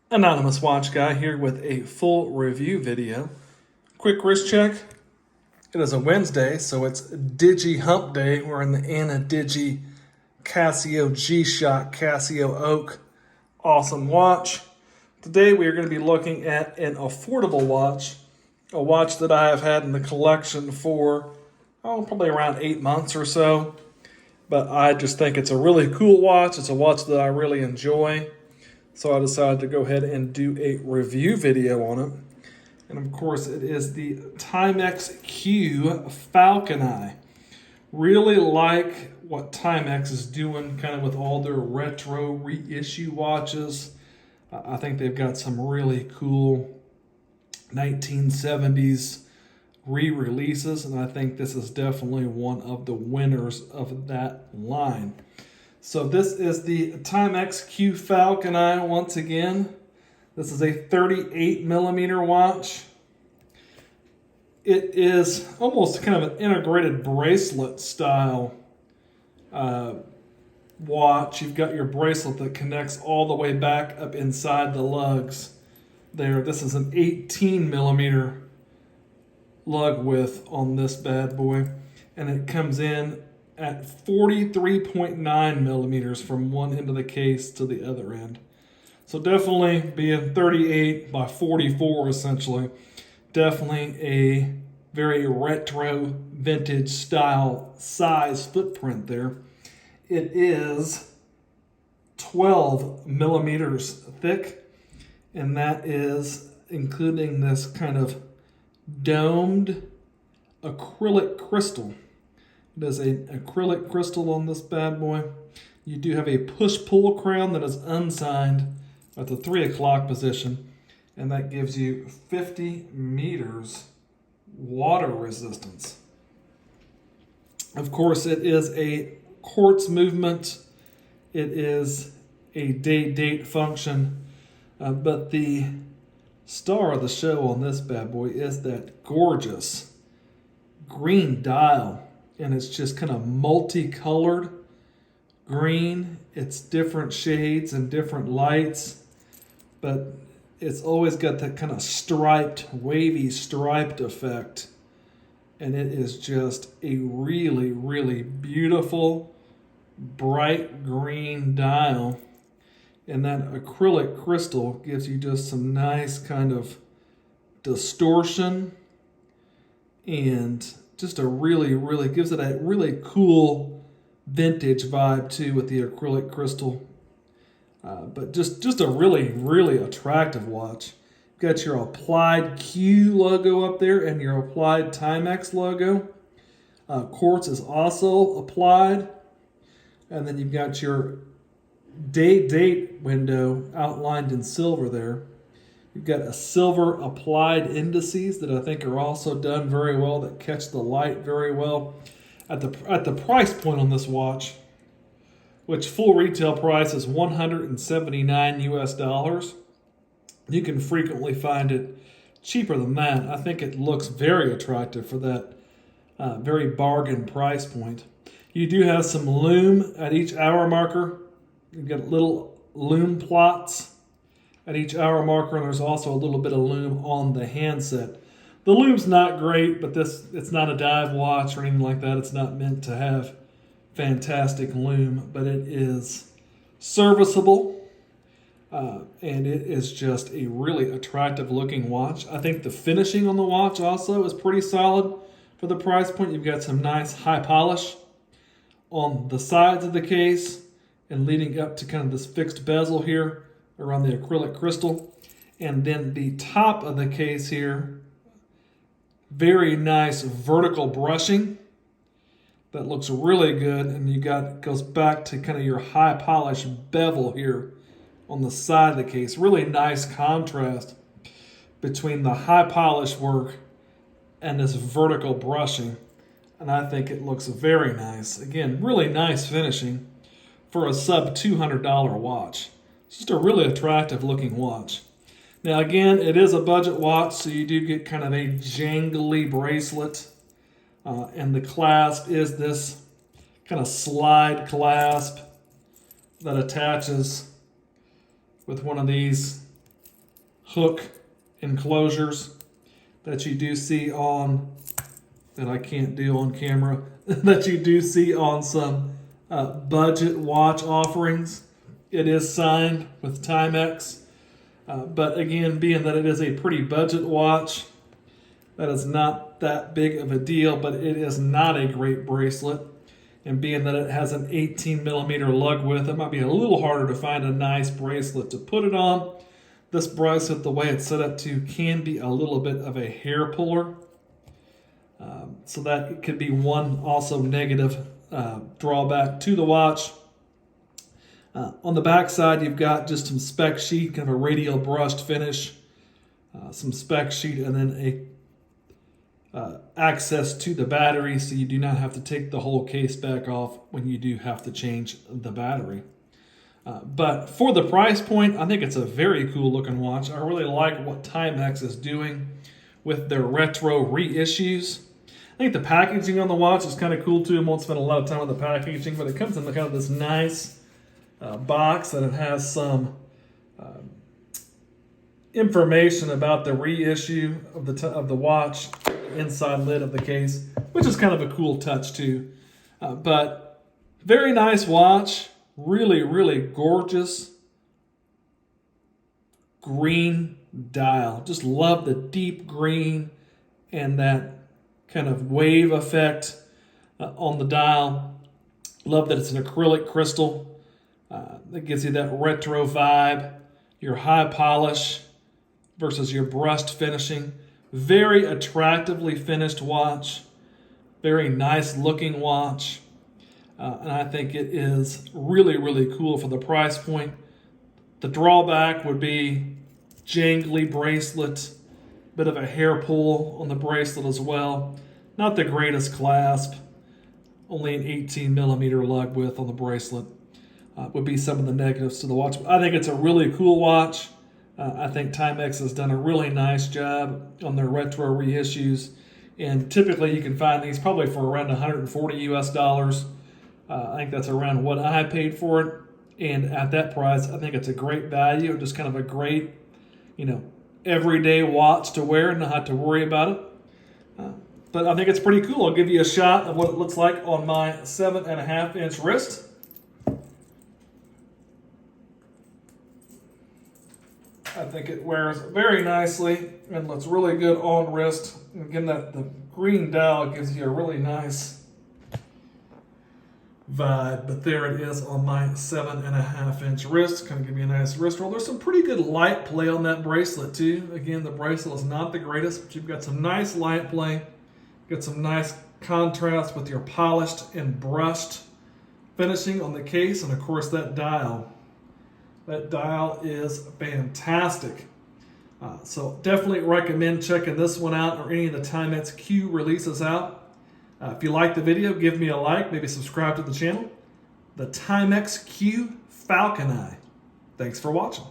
Anonymous Watch Guy here with a full review video. Quick wrist check. It is a Wednesday, so it's Digi Hump Day. We're in the Anna Digi Casio G-Shock Casio Oak. Awesome watch. Today we are going to be looking at an affordable watch. A watch that I have had in the collection for, probably around 8 months or so. But I just think it's a really cool watch. It's a watch that I really enjoy. So I decided to go ahead and do a review video on it. And of course, it is the Timex Q Falcon Eye. Really like what Timex is doing kind of with all their retro reissue watches. I think they've got some really cool 1970s re-releases, and I think this is definitely one of the winners of that line. So this is the Timex Q Falcon Eye once again. This is a 38 millimeter watch. It is almost kind of an integrated bracelet style watch. You've got your bracelet that connects all the way back up inside the lugs there. This is an 18 millimeter lug width on this bad boy, and it comes in at 43.9 millimeters from one end of the case to the other end. So definitely being 38 by 44 essentially, definitely a very retro vintage style size footprint there. It is 12 millimeters thick, and that is including this kind of domed acrylic crystal. There's an acrylic crystal on this bad boy. You do have a push-pull crown that is unsigned at the 3 o'clock position, and that gives you 50 meters water resistance. Of course, it is a quartz movement. It is a date function, but the star of the show on this bad boy is that gorgeous green dial. And it's just kind of multicolored green. It's different shades and different lights, but it's always got that kind of striped, wavy striped effect. And it is just a really, really beautiful, bright green dial. And that acrylic crystal gives you just some nice kind of distortion, and just a really gives it a really cool vintage vibe too with the acrylic crystal. But just a really attractive watch. You've got your applied Q logo up there and your applied Timex logo. Quartz is also applied. And then you've got your date window outlined in silver there. You've got a silver applied indices that I think are also done very well, that catch the light very well. At the price point on this watch, which full retail price is $179 US, you can frequently find it cheaper than that. I think it looks very attractive for that very bargain price point. You do have some lume at each hour marker. You've got little lume plots at each hour marker, and there's also a little bit of lume on the handset. The lume's not great, but it's not a dive watch or anything like that. It's not meant to have fantastic lume, but it is serviceable, and it is just a really attractive looking watch. I think the finishing on the watch also is pretty solid for the price point. You've got some nice high polish on the sides of the case and leading up to kind of this fixed bezel here around the acrylic crystal. And then the top of the case here, very nice vertical brushing that looks really good. And you got, goes back to kind of your high polish bevel here on the side of the case. Really nice contrast between the high polish work and this vertical brushing. And I think it looks very nice. Again, really nice finishing for a sub $200 watch. It's just a really attractive looking watch. Now again, it is a budget watch, so you do get kind of a jangly bracelet. And the clasp is this kind of slide clasp that attaches with one of these hook enclosures that you do see on, that I can't do on camera, that you do see on some budget watch offerings. It is signed with Timex, but again, being that it is a pretty budget watch, that is not that big of a deal, but it is not a great bracelet. And being that it has an 18 millimeter lug width, it might be a little harder to find a nice bracelet to put it on. This bracelet, the way it's set up to, can be a little bit of a hair puller. So that could be one also negative drawback to the watch. On the back side, you've got just some spec sheet, kind of a radial brushed finish, some spec sheet, and then access to the battery, so you do not have to take the whole case back off when you do have to change the battery. But for the price point, I think it's a very cool looking watch. I really like what Timex is doing with their retro reissues. I think the packaging on the watch is kind of cool too. I won't spend a lot of time on the packaging, but it comes in kind of this nice box, and it has some information about the reissue of the watch, inside lid of the case, which is kind of a cool touch too. But very nice watch, really, really gorgeous green dial. Just love the deep green and that kind of wave effect on the dial. Love that it's an acrylic crystal. That gives you that retro vibe. Your high polish versus your brushed finishing. Very attractively finished watch. Very nice looking watch. And I think it is really, really cool for the price point. The drawback would be jangly bracelet. Bit of a hair pull on the bracelet as well. Not the greatest clasp. Only an 18 millimeter lug width on the bracelet. Would be some of the negatives to the watch. I think it's a really cool watch. I think Timex has done a really nice job on their retro reissues. And typically you can find these probably for around 140 US dollars. I think that's around what I paid for it. And at that price, I think it's a great value. Just kind of a great, everyday watch to wear and not have to worry about it. But I think it's pretty cool. I'll give you a shot of what it looks like on my 7.5-inch wrist. I think it wears very nicely and looks really good on wrist. And again, the green dial gives you a really nice vibe. But there it is on my 7.5-inch wrist. Kind of give you a nice wrist roll. There's some pretty good light play on that bracelet too. Again, the bracelet is not the greatest, but you've got some nice light play. Got some nice contrast with your polished and brushed finishing on the case, and of course that dial. That dial is fantastic. So definitely recommend checking this one out or any of the Timex Q releases out. If you like the video, give me a like, maybe subscribe to the channel. The Timex Q Falcon Eye. Thanks for watching.